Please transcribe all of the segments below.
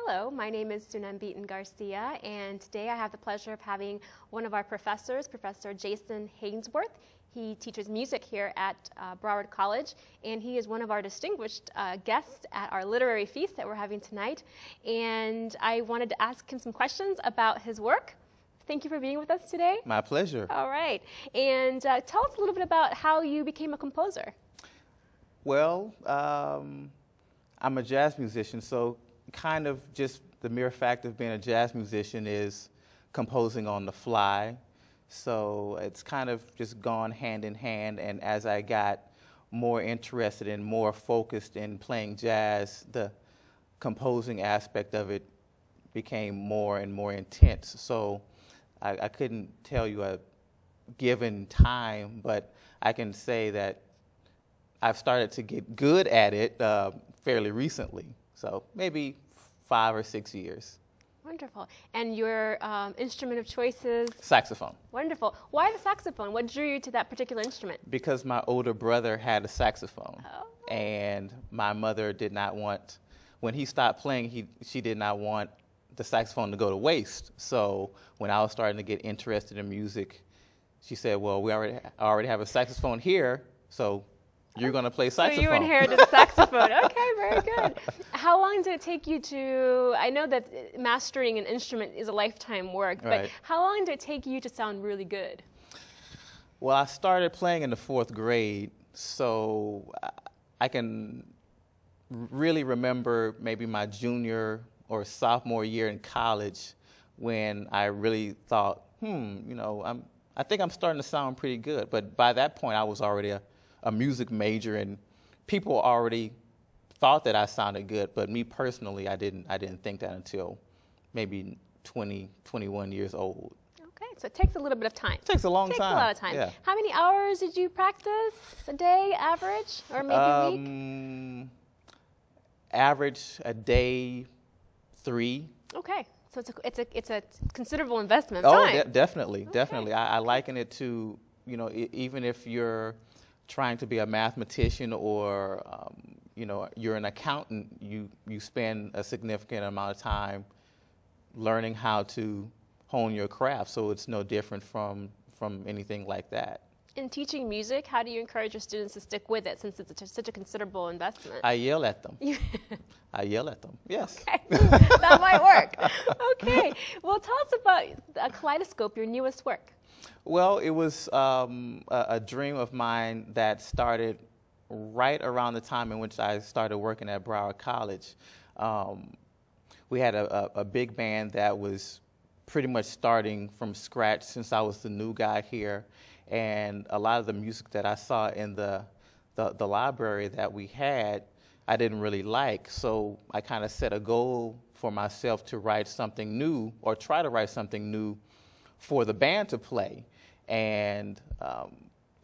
Hello, my name is Sunam Beaton Garcia, and today I have the pleasure of having one of our professors, Professor Jason Hainsworth. He teaches music here at Broward College, and he is one of our distinguished guests at our literary feast that we're having tonight. And I wanted to ask him some questions about his work. Thank you for being with us today. My pleasure. All right. And tell us a little bit about how you became a composer. Well, I'm a jazz musician, so kind of just the mere fact of being a jazz musician is composing on the fly. So it's kind of just gone hand in hand, and as I got more interested and more focused in playing jazz, the composing aspect of it became more and more intense. So I couldn't tell you a given time, but I can say that I've started to get good at it fairly recently, so maybe 5 or 6 years. Wonderful. And your instrument of choice is? Saxophone. Wonderful. Why the saxophone? What drew you to that particular instrument? Because my older brother had a saxophone, Oh. and my mother did not want, when he stopped playing, she did not want the saxophone to go to waste. So when I was starting to get interested in music, she said, well, we already have a saxophone here, so you're going to play saxophone. So you inherited the saxophone. Okay, very good. How long did it take you to, I know that mastering an instrument is a lifetime work, but Right. how long did it take you to sound really good? Well, I started playing in the 4th grade, so I can really remember maybe my junior or sophomore year in college when I really thought, I think I'm starting to sound pretty good. But by that point, I was already a music major, and people already thought that I sounded good, but me personally, I didn't think that until maybe 20, 21 years old. Okay, so it takes a little bit of time. It takes a long time. It time. takes a lot of time. Yeah. How many hours did you practice a day, average, or maybe a week? Average a day, 3. Okay, so it's a considerable investment Oh, of time. definitely, Okay. definitely. I liken it to, even if you're trying to be a mathematician or, you're an accountant, you spend a significant amount of time learning how to hone your craft. So it's no different from anything like that. In teaching music, how do you encourage your students to stick with it since it's such a considerable investment? I yell at them. I yell at them, yes. Okay. That might work. Okay. Well, tell us about Kaleidoscope, your newest work. Well, it was a dream of mine that started right around the time in which I started working at Broward College. We had a big band that was pretty much starting from scratch since I was the new guy here, and a lot of the music that I saw in the library that we had, I didn't really like. So I kind of set a goal for myself to write something new, or try to write something new for the band to play. And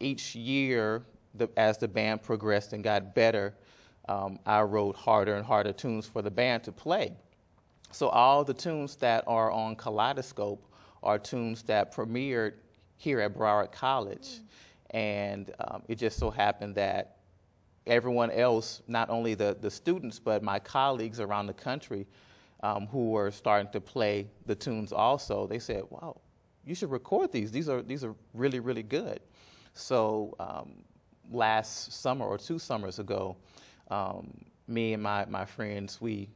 each year, as the band progressed and got better, I wrote harder and harder tunes for the band to play. So all the tunes that are on Kaleidoscope are tunes that premiered here at Broward College. And it just so happened that everyone else, not only the students, but my colleagues around the country who were starting to play the tunes also, they said, wow, you should record these. These are really, really good. So last summer or 2 summers ago, me and my friends, we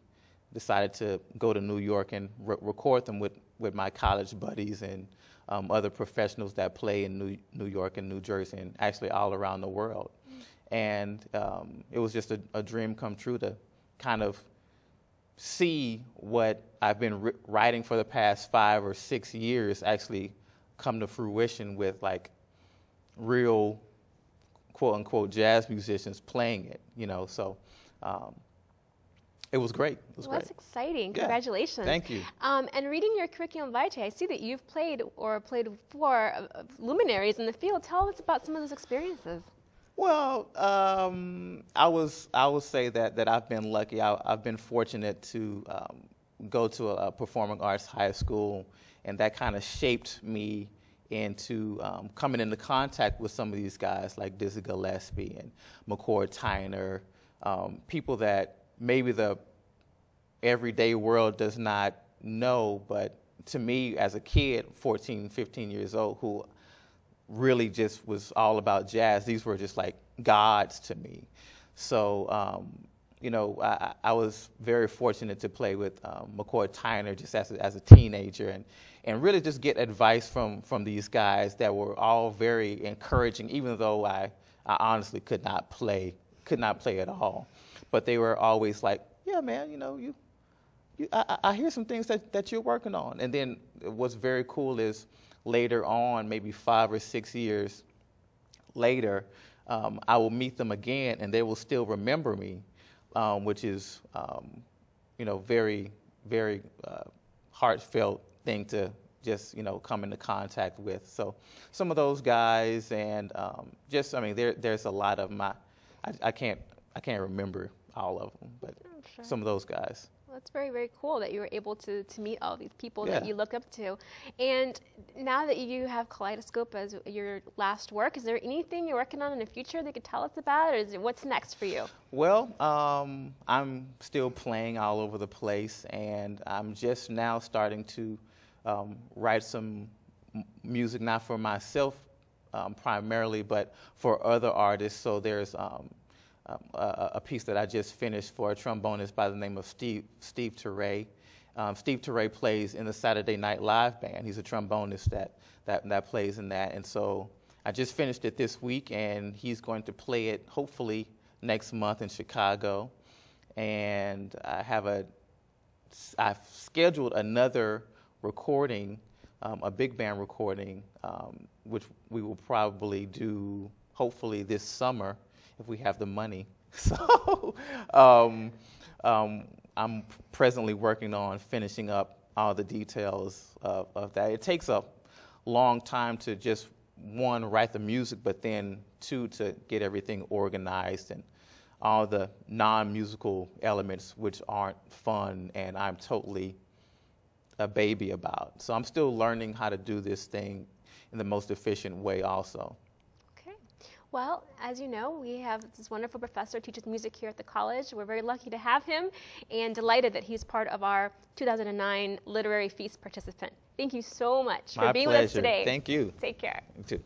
decided to go to New York and record them with my college buddies and other professionals that play in New York and New Jersey and actually all around the world. And it was just a dream come true to kind of see what I've been writing for the past 5 or 6 years actually come to fruition with like real quote-unquote jazz musicians playing it, so it was great. It was great. That's exciting. Yeah. Congratulations. Thank you. And reading your curriculum vitae, I see that you've played for luminaries in the field. Tell us about some of those experiences. Well, I will say that I've been lucky. I've been fortunate to go to a performing arts high school, and that kind of shaped me into coming into contact with some of these guys like Dizzy Gillespie and McCord Tyner, people that maybe the everyday world does not know. But to me, as a kid, 14, 15 years old, who really just was all about jazz, these were just like gods to me. So, you know, I was very fortunate to play with McCoy Tyner just as a teenager, and really just get advice from these guys that were all very encouraging, even though I honestly could not play at all. But they were always like, yeah, man, you know, I hear some things that you're working on. And then what's very cool is later on, maybe 5 or 6 years later, I will meet them again, and they will still remember me, which is, you know, very, very heartfelt thing to just, you know, come into contact with. So some of those guys, and just, I mean, there's a lot of them. I can't remember all of them, but sure. Some of those guys. Well, it's very, very cool that you were able to meet all these people Yeah. that you look up to. And now that you have Kaleidoscope as your last work, is there anything you're working on in the future that you could tell us about, or what's next for you? Well, I'm still playing all over the place, and I'm just now starting to write some music, not for myself primarily, but for other artists. So there's a piece that I just finished for a trombonist by the name of Steve Teray. Steve Teray plays in the Saturday Night Live band. He's a trombonist that plays in that. And so I just finished it this week, and he's going to play it hopefully next month in Chicago. And I've scheduled another recording, a big band recording, which we will probably do hopefully this summer if we have the money. So I'm presently working on finishing up all the details of that. It takes a long time to just, one, write the music, but then two, to get everything organized and all the non-musical elements which aren't fun and I'm totally a baby about. So I'm still learning how to do this thing in the most efficient way also. Well, as you know, we have this wonderful professor who teaches music here at the college. We're very lucky to have him and delighted that he's part of our 2009 Literary Feast participant. Thank you so much for being with us today. Thank you. Take care. You too.